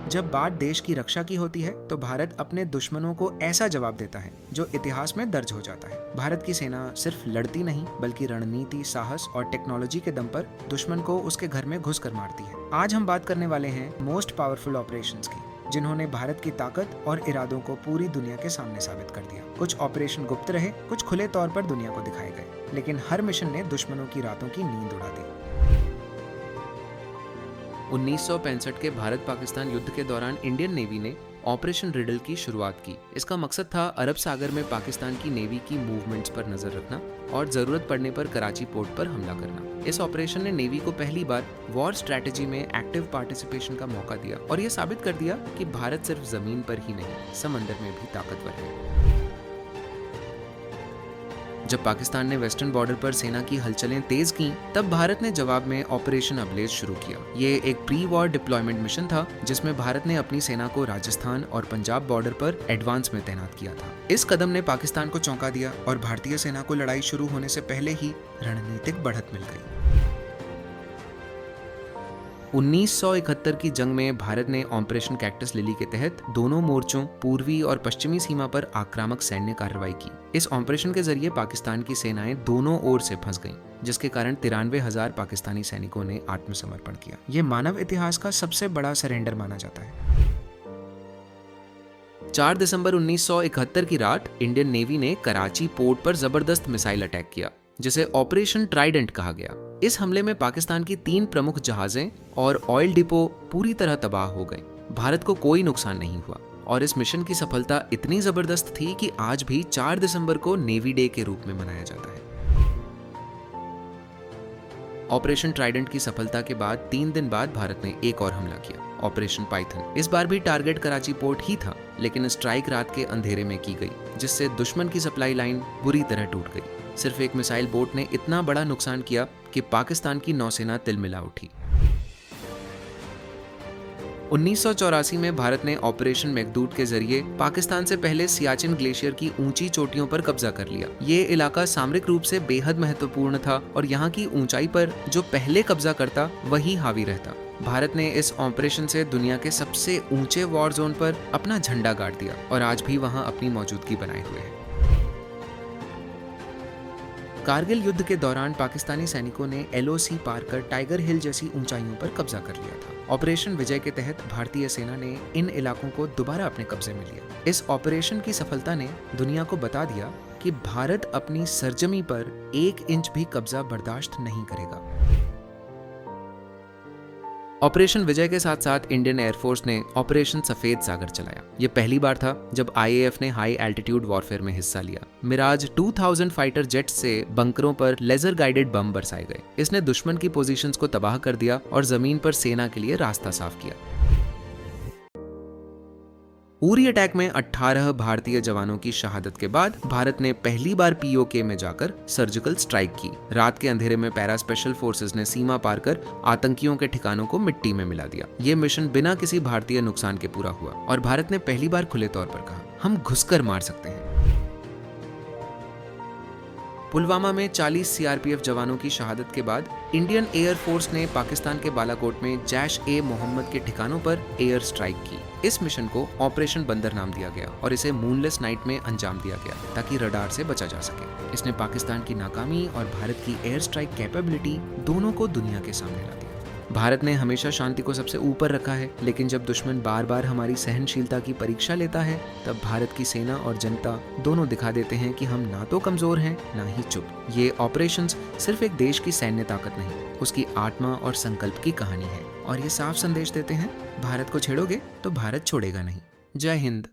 जब बात देश की रक्षा की होती है तो भारत अपने दुश्मनों को ऐसा जवाब देता है जो इतिहास में दर्ज हो जाता है। भारत की सेना सिर्फ लड़ती नहीं बल्कि रणनीति, साहस और टेक्नोलॉजी के दम पर दुश्मन को उसके घर में घुस कर मारती है। आज हम बात करने वाले हैं मोस्ट पावरफुल ऑपरेशंस की, जिन्होंने भारत की ताकत और इरादों को पूरी दुनिया के सामने साबित कर दिया। कुछ ऑपरेशन गुप्त रहे, कुछ खुले तौर पर दुनिया को दिखाए गए, लेकिन हर मिशन ने दुश्मनों की रातों की नींद उड़ा दी। 1965 के भारत पाकिस्तान युद्ध के दौरान इंडियन नेवी ने ऑपरेशन रिडल की शुरुआत की। इसका मकसद था अरब सागर में पाकिस्तान की नेवी की मूवमेंट्स पर नजर रखना और जरूरत पड़ने पर कराची पोर्ट पर हमला करना। इस ऑपरेशन ने नेवी को पहली बार वॉर स्ट्रेटेजी में एक्टिव पार्टिसिपेशन का मौका दिया और यह साबित कर दिया कि भारत सिर्फ जमीन पर ही नहीं, समंदर में भी ताकतवर है। जब पाकिस्तान ने वेस्टर्न बॉर्डर पर सेना की हलचलें तेज की, तब भारत ने जवाब में ऑपरेशन अबलेज शुरू किया। ये एक प्री वॉर डिप्लॉयमेंट मिशन था जिसमें भारत ने अपनी सेना को राजस्थान और पंजाब बॉर्डर पर एडवांस में तैनात किया था। इस कदम ने पाकिस्तान को चौंका दिया और भारतीय सेना को लड़ाई शुरू होने से पहले ही रणनीतिक बढ़त मिल गई। 1971 की जंग में भारत ने ऑपरेशन कैक्टस लिली के तहत दोनों मोर्चों, पूर्वी और पश्चिमी सीमा पर आक्रामक सैन्य कार्रवाई की। इस ऑपरेशन के जरिए पाकिस्तान की सेनाएं दोनों ओर से फंस गईं, जिसके कारण 93,000 पाकिस्तानी सैनिकों ने आत्मसमर्पण किया। ये मानव इतिहास का सबसे बड़ा सरेंडर माना जाता है। 4 दिसंबर 1971 की रात इंडियन नेवी ने कराची पोर्ट पर जबरदस्त मिसाइल अटैक किया, जिसे ऑपरेशन ट्राइडेंट कहा गया। इस हमले में पाकिस्तान की 3 प्रमुख जहाजें और ऑयल डिपो पूरी तरह तबाह हो गए। भारत को कोई नुकसान नहीं हुआ और इस मिशन की सफलता इतनी जबरदस्त थी कि आज भी 4 दिसंबर को नेवी डे के रूप में मनाया जाता है। ऑपरेशन ट्राइडेंट की सफलता के बाद 3 दिन बाद भारत ने एक और हमला किया, ऑपरेशन पाइथन। इस बार भी टारगेट कराची पोर्ट ही था, लेकिन स्ट्राइक रात के अंधेरे में की गई, जिससे दुश्मन की सप्लाई लाइन बुरी तरह टूट गई। सिर्फ एक मिसाइल बोट ने इतना बड़ा नुकसान किया कि पाकिस्तान की नौसेना तिलमिला उठी। 1984 में भारत ने ऑपरेशन मेघदूत के जरिए पाकिस्तान से पहले सियाचिन ग्लेशियर की ऊंची चोटियों पर कब्जा कर लिया। ये इलाका सामरिक रूप से बेहद महत्वपूर्ण था और यहाँ की ऊंचाई पर जो पहले कब्जा करता वही हावी रहता। भारत ने इस ऑपरेशन से दुनिया के सबसे ऊंचे वॉर जोन पर अपना झंडा गाड़ दिया और आज भी वहाँ अपनी मौजूदगी बनाए हुए है। कारगिल युद्ध के दौरान पाकिस्तानी सैनिकों ने LOC पार कर टाइगर हिल जैसी ऊंचाइयों पर कब्जा कर लिया था। ऑपरेशन विजय के तहत भारतीय सेना ने इन इलाकों को दोबारा अपने कब्जे में लिया। इस ऑपरेशन की सफलता ने दुनिया को बता दिया कि भारत अपनी सरजमी पर 1 इंच भी कब्जा बर्दाश्त नहीं करेगा। ऑपरेशन विजय के साथ साथ इंडियन एयरफोर्स ने ऑपरेशन सफेद सागर चलाया। ये पहली बार था जब IAF ने हाई एल्टीट्यूड वॉरफेयर में हिस्सा लिया। मिराज 2000 फाइटर जेट्स से बंकरों पर लेजर गाइडेड बम बरसाए गए। इसने दुश्मन की पोजीशंस को तबाह कर दिया और जमीन पर सेना के लिए रास्ता साफ किया। उरी अटैक में 18 भारतीय जवानों की शहादत के बाद भारत ने पहली बार POK में जाकर सर्जिकल स्ट्राइक की। रात के अंधेरे में पैरा स्पेशल फोर्सेस ने सीमा पार कर आतंकियों के ठिकानों को मिट्टी में मिला दिया। ये मिशन बिना किसी भारतीय नुकसान के पूरा हुआ और भारत ने पहली बार खुले तौर पर कहा, हम घुसकर मार सकते हैं। पुलवामा में 40 CRPF जवानों की शहादत के बाद इंडियन एयर फोर्स ने पाकिस्तान के बालाकोट में जैश-ए-मोहम्मद के ठिकानों पर एयर स्ट्राइक की। इस मिशन को ऑपरेशन बंदर नाम दिया गया और इसे मूनलेस नाइट में अंजाम दिया गया ताकि रडार से बचा जा सके। इसने पाकिस्तान की नाकामी और भारत की एयर स्ट्राइक कैपेबिलिटी दोनों को दुनिया के सामने ला दिया। भारत ने हमेशा शांति को सबसे ऊपर रखा है, लेकिन जब दुश्मन बार बार हमारी सहनशीलता की परीक्षा लेता है, तब भारत की सेना और जनता दोनों दिखा देते हैं कि हम ना तो कमजोर हैं, ना ही चुप। ये ऑपरेशंस सिर्फ एक देश की सैन्य ताकत नहीं, उसकी आत्मा और संकल्प की कहानी है और ये साफ संदेश देते हैं, भारत को छेड़ोगे तो भारत छोड़ेगा नहीं। जय हिंद।